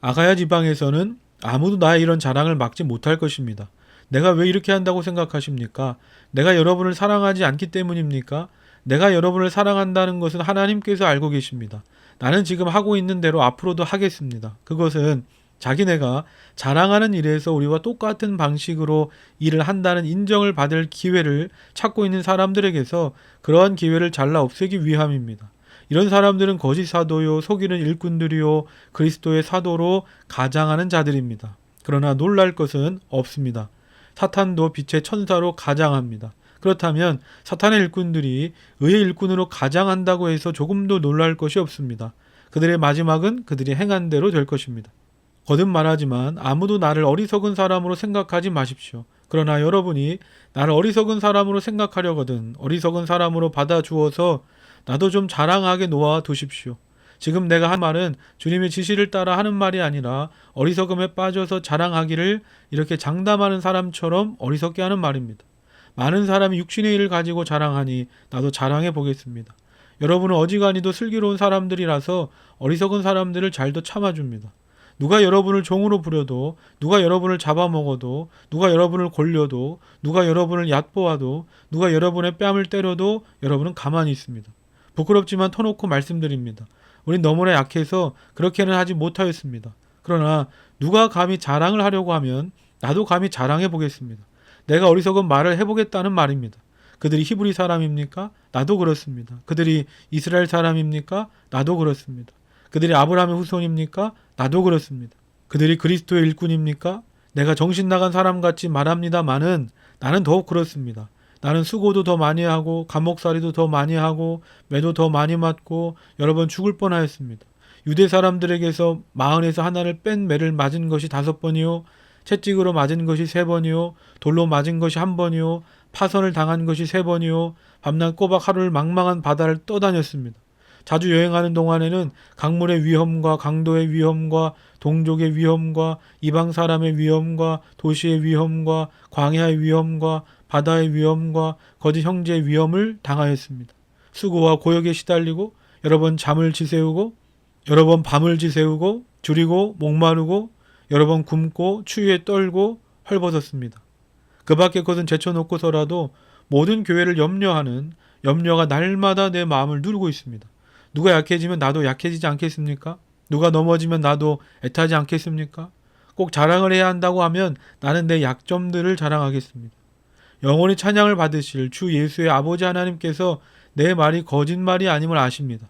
아가야 지방에서는 아무도 나의 이런 자랑을 막지 못할 것입니다. 내가 왜 이렇게 한다고 생각하십니까? 내가 여러분을 사랑하지 않기 때문입니까? 내가 여러분을 사랑한다는 것은 하나님께서 알고 계십니다. 나는 지금 하고 있는 대로 앞으로도 하겠습니다. 그것은 자기네가 자랑하는 일에서 우리와 똑같은 방식으로 일을 한다는 인정을 받을 기회를 찾고 있는 사람들에게서 그러한 기회를 잘라 없애기 위함입니다. 이런 사람들은 거짓 사도요, 속이는 일꾼들이요, 그리스도의 사도로 가장하는 자들입니다. 그러나 놀랄 것은 없습니다. 사탄도 빛의 천사로 가장합니다. 그렇다면 사탄의 일꾼들이 의의 일꾼으로 가장한다고 해서 조금도 놀랄 것이 없습니다. 그들의 마지막은 그들이 행한 대로 될 것입니다. 거듭 말하지만 아무도 나를 어리석은 사람으로 생각하지 마십시오. 그러나 여러분이 나를 어리석은 사람으로 생각하려거든 어리석은 사람으로 받아주어서 나도 좀 자랑하게 놓아 두십시오. 지금 내가 한 말은 주님의 지시를 따라 하는 말이 아니라 어리석음에 빠져서 자랑하기를 이렇게 장담하는 사람처럼 어리석게 하는 말입니다. 많은 사람이 육신의 일을 가지고 자랑하니 나도 자랑해 보겠습니다. 여러분은 어지간히도 슬기로운 사람들이라서 어리석은 사람들을 잘도 참아줍니다. 누가 여러분을 종으로 부려도, 누가 여러분을 잡아먹어도, 누가 여러분을 골려도, 누가 여러분을 얕보아도, 누가 여러분의 뺨을 때려도 여러분은 가만히 있습니다. 부끄럽지만 터놓고 말씀드립니다. 우린 너무나 약해서 그렇게는 하지 못하였습니다. 그러나 누가 감히 자랑을 하려고 하면 나도 감히 자랑해 보겠습니다. 내가 어리석은 말을 해보겠다는 말입니다. 그들이 히브리 사람입니까? 나도 그렇습니다. 그들이 이스라엘 사람입니까? 나도 그렇습니다. 그들이 아브라함의 후손입니까? 나도 그렇습니다. 그들이 그리스도의 일꾼입니까? 내가 정신 나간 사람같이 말합니다마는 나는 더욱 그렇습니다. 나는 수고도 더 많이 하고 감옥살이도 더 많이 하고 매도 더 많이 맞고 여러 번 죽을 뻔하였습니다. 유대 사람들에게서 마흔에서 하나를 뺀 매를 맞은 것이 5번이요 채찍으로 맞은 것이 3번이요 돌로 맞은 것이 1번이요 파선을 당한 것이 3번이요 밤낮 꼬박 하루를 망망한 바다를 떠다녔습니다. 자주 여행하는 동안에는 강물의 위험과 강도의 위험과 동족의 위험과 이방 사람의 위험과 도시의 위험과 광야의 위험과 바다의 위험과 거짓 형제의 위험을 당하였습니다. 수고와 고역에 시달리고 여러 번 잠을 지새우고 여러 번 밤을 지새우고 줄이고 목마르고 여러 번 굶고 추위에 떨고 헐벗었습니다. 그 밖의 것은 제쳐놓고서라도 모든 교회를 염려하는 염려가 날마다 내 마음을 누르고 있습니다. 누가 약해지면 나도 약해지지 않겠습니까? 누가 넘어지면 나도 애타지 않겠습니까? 꼭 자랑을 해야 한다고 하면 나는 내 약점들을 자랑하겠습니다. 영원히 찬양을 받으실 주 예수의 아버지 하나님께서 내 말이 거짓말이 아님을 아십니다.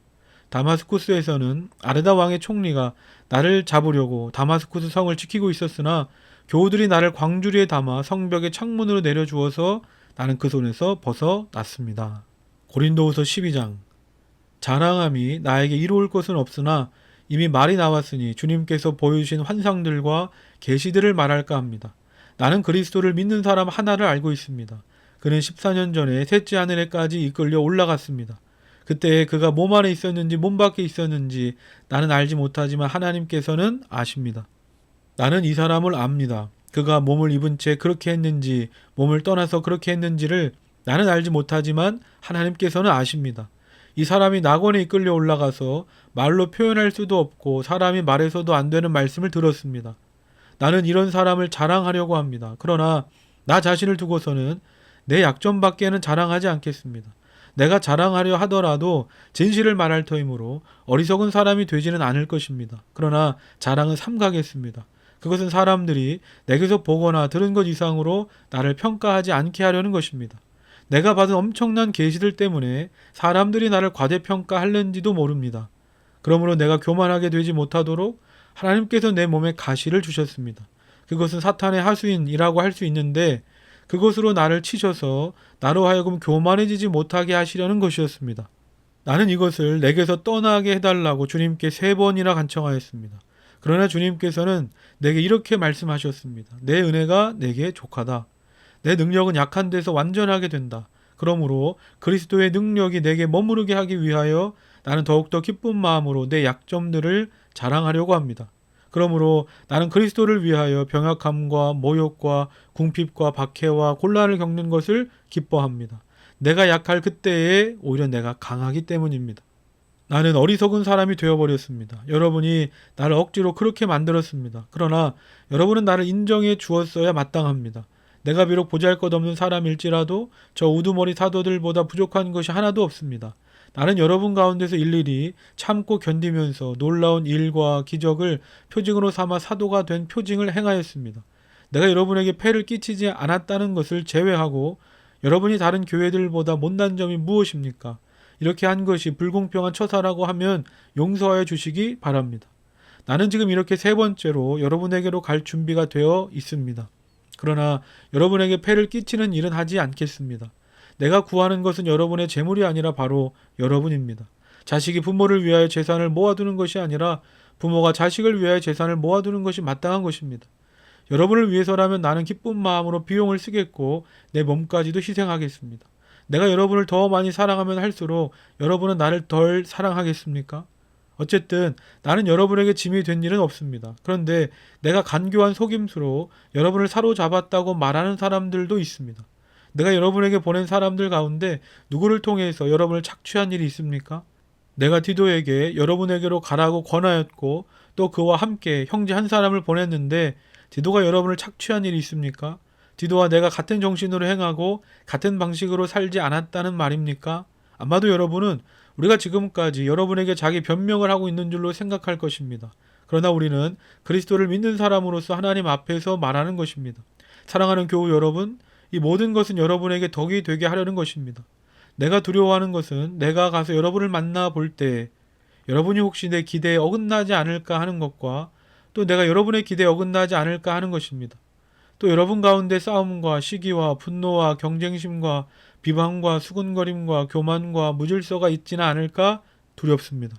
다마스쿠스에서는 아르다 왕의 총리가 나를 잡으려고 다마스쿠스 성을 지키고 있었으나 교우들이 나를 광주리에 담아 성벽의 창문으로 내려주어서 나는 그 손에서 벗어났습니다. 고린도후서 12장. 자랑함이 나에게 이로울 것은 없으나 이미 말이 나왔으니 주님께서 보여주신 환상들과 계시들을 말할까 합니다. 나는 그리스도를 믿는 사람 하나를 알고 있습니다. 그는 14년 전에 셋째 하늘에까지 이끌려 올라갔습니다. 그때 그가 몸 안에 있었는지 몸 밖에 있었는지 나는 알지 못하지만 하나님께서는 아십니다. 나는 이 사람을 압니다. 그가 몸을 입은 채 그렇게 했는지 몸을 떠나서 그렇게 했는지를 나는 알지 못하지만 하나님께서는 아십니다. 이 사람이 낙원에 이끌려 올라가서 말로 표현할 수도 없고 사람이 말해서도 안 되는 말씀을 들었습니다. 나는 이런 사람을 자랑하려고 합니다. 그러나 나 자신을 두고서는 내 약점밖에는 자랑하지 않겠습니다. 내가 자랑하려 하더라도 진실을 말할 터이므로 어리석은 사람이 되지는 않을 것입니다. 그러나 자랑은 삼가겠습니다. 그것은 사람들이 내게서 보거나 들은 것 이상으로 나를 평가하지 않게 하려는 것입니다. 내가 받은 엄청난 계시들 때문에 사람들이 나를 과대평가하는지도 모릅니다. 그러므로 내가 교만하게 되지 못하도록 하나님께서 내 몸에 가시를 주셨습니다. 그것은 사탄의 하수인이라고 할 수 있는데 그것으로 나를 치셔서 나로 하여금 교만해지지 못하게 하시려는 것이었습니다. 나는 이것을 내게서 떠나게 해달라고 주님께 3번이나 간청하였습니다. 그러나 주님께서는 내게 이렇게 말씀하셨습니다. 내 은혜가 내게 족하다. 내 능력은 약한 데서 완전하게 된다. 그러므로 그리스도의 능력이 내게 머무르게 하기 위하여 나는 더욱더 기쁜 마음으로 내 약점들을 자랑하려고 합니다. 그러므로 나는 그리스도를 위하여 병약함과 모욕과 궁핍과 박해와 곤란을 겪는 것을 기뻐합니다. 내가 약할 그때에 오히려 내가 강하기 때문입니다. 나는 어리석은 사람이 되어버렸습니다. 여러분이 나를 억지로 그렇게 만들었습니다. 그러나 여러분은 나를 인정해 주었어야 마땅합니다. 내가 비록 보잘것없는 사람일지라도 저 우두머리 사도들보다 부족한 것이 하나도 없습니다. 나는 여러분 가운데서 일일이 참고 견디면서 놀라운 일과 기적을 표징으로 삼아 사도가 된 표징을 행하였습니다. 내가 여러분에게 폐를 끼치지 않았다는 것을 제외하고 여러분이 다른 교회들보다 못난 점이 무엇입니까? 이렇게 한 것이 불공평한 처사라고 하면 용서하여 주시기 바랍니다. 나는 지금 이렇게 3번째로 여러분에게로 갈 준비가 되어 있습니다. 그러나 여러분에게 폐를 끼치는 일은 하지 않겠습니다. 내가 구하는 것은 여러분의 재물이 아니라 바로 여러분입니다. 자식이 부모를 위하여 재산을 모아두는 것이 아니라 부모가 자식을 위하여 재산을 모아두는 것이 마땅한 것입니다. 여러분을 위해서라면 나는 기쁜 마음으로 비용을 쓰겠고 내 몸까지도 희생하겠습니다. 내가 여러분을 더 많이 사랑하면 할수록 여러분은 나를 덜 사랑하겠습니까? 어쨌든 나는 여러분에게 짐이 된 일은 없습니다. 그런데 내가 간교한 속임수로 여러분을 사로잡았다고 말하는 사람들도 있습니다. 내가 여러분에게 보낸 사람들 가운데 누구를 통해서 여러분을 착취한 일이 있습니까? 내가 디도에게 여러분에게로 가라고 권하였고 또 그와 함께 형제 한 사람을 보냈는데 디도가 여러분을 착취한 일이 있습니까? 디도와 내가 같은 정신으로 행하고 같은 방식으로 살지 않았다는 말입니까? 아마도 여러분은 우리가 지금까지 여러분에게 자기 변명을 하고 있는 줄로 생각할 것입니다. 그러나 우리는 그리스도를 믿는 사람으로서 하나님 앞에서 말하는 것입니다. 사랑하는 교우 여러분, 이 모든 것은 여러분에게 덕이 되게 하려는 것입니다. 내가 두려워하는 것은 내가 가서 여러분을 만나 볼 때 여러분이 혹시 내 기대에 어긋나지 않을까 하는 것과 또 내가 여러분의 기대에 어긋나지 않을까 하는 것입니다. 또 여러분 가운데 싸움과 시기와 분노와 경쟁심과 비방과 수군거림과 교만과 무질서가 있지는 않을까 두렵습니다.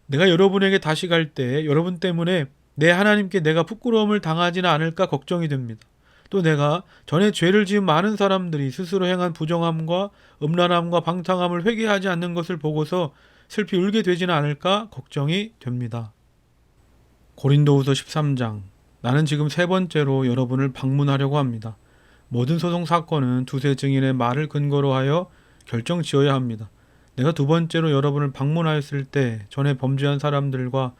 내가 여러분에게 다시 갈 때 여러분 때문에 내 하나님께 내가 부끄러움을 당하지는 않을까 걱정이 됩니다. 또 내가 전에 죄를 지은 많은 사람들이 스스로 행한 부정함과 음란함과 방탕함을 회개하지 않는 것을 보고서 슬피 울게 되지는 않을까 걱정이 됩니다. 고린도후서 13장. 나는 지금 3번째로 여러분을 방문하려고 합니다. 모든 소송 사건은 두세 증인의 말을 근거로 하여 결정 지어야 합니다. 내가 2번째로 여러분을 방문하였을 때 전에 범죄한 사람들과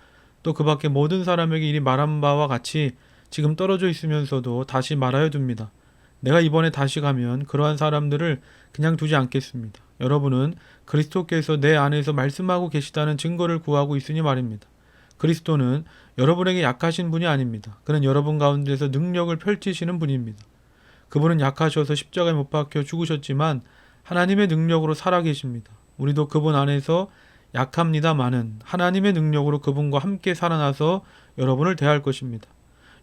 또 그 밖에 모든 사람에게 이리 말한 바와 같이 지금 떨어져 있으면서도 다시 말하여 둡니다. 내가 이번에 다시 가면 그러한 사람들을 그냥 두지 않겠습니다. 여러분은 그리스도께서 내 안에서 말씀하고 계시다는 증거를 구하고 있으니 말입니다. 그리스도는 여러분에게 약하신 분이 아닙니다. 그는 여러분 가운데서 능력을 펼치시는 분입니다. 그분은 약하셔서 십자가에 못 박혀 죽으셨지만 하나님의 능력으로 살아계십니다. 우리도 그분 안에서 약합니다마는 하나님의 능력으로 그분과 함께 살아나서 여러분을 대할 것입니다.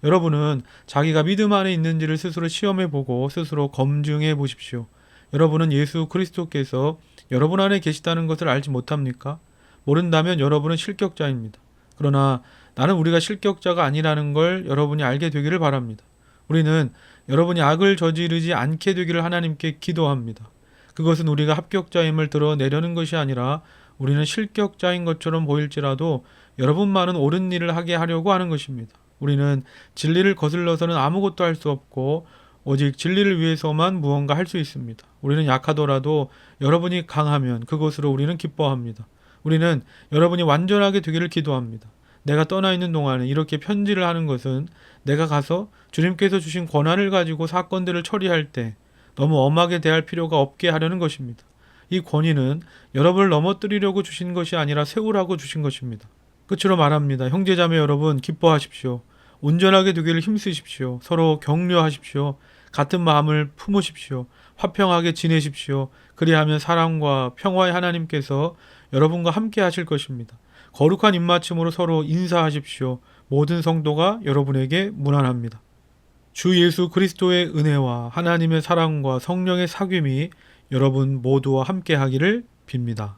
여러분은 자기가 믿음 안에 있는지를 스스로 시험해보고 스스로 검증해 보십시오. 여러분은 예수 그리스도께서 여러분 안에 계시다는 것을 알지 못합니까? 모른다면 여러분은 실격자입니다. 그러나 나는 우리가 실격자가 아니라는 걸 여러분이 알게 되기를 바랍니다. 우리는 여러분이 악을 저지르지 않게 되기를 하나님께 기도합니다. 그것은 우리가 합격자임을 드러내려는 것이 아니라 우리는 실격자인 것처럼 보일지라도 여러분만은 옳은 일을 하게 하려고 하는 것입니다. 우리는 진리를 거슬러서는 아무것도 할 수 없고 오직 진리를 위해서만 무언가 할 수 있습니다. 우리는 약하더라도 여러분이 강하면 그것으로 우리는 기뻐합니다. 우리는 여러분이 완전하게 되기를 기도합니다. 내가 떠나 있는 동안에 이렇게 편지를 하는 것은 내가 가서 주님께서 주신 권한을 가지고 사건들을 처리할 때 너무 엄하게 대할 필요가 없게 하려는 것입니다. 이 권위는 여러분을 넘어뜨리려고 주신 것이 아니라 세우라고 주신 것입니다. 끝으로 말합니다. 형제자매 여러분, 기뻐하십시오. 온전하게 되기를 힘쓰십시오. 서로 격려하십시오. 같은 마음을 품으십시오. 화평하게 지내십시오. 그리하면 사랑과 평화의 하나님께서 여러분과 함께 하실 것입니다. 거룩한 입맞춤으로 서로 인사하십시오. 모든 성도가 여러분에게 문안합니다. 주 예수 그리스도의 은혜와 하나님의 사랑과 성령의 사귐이 여러분 모두와 함께 하기를 빕니다.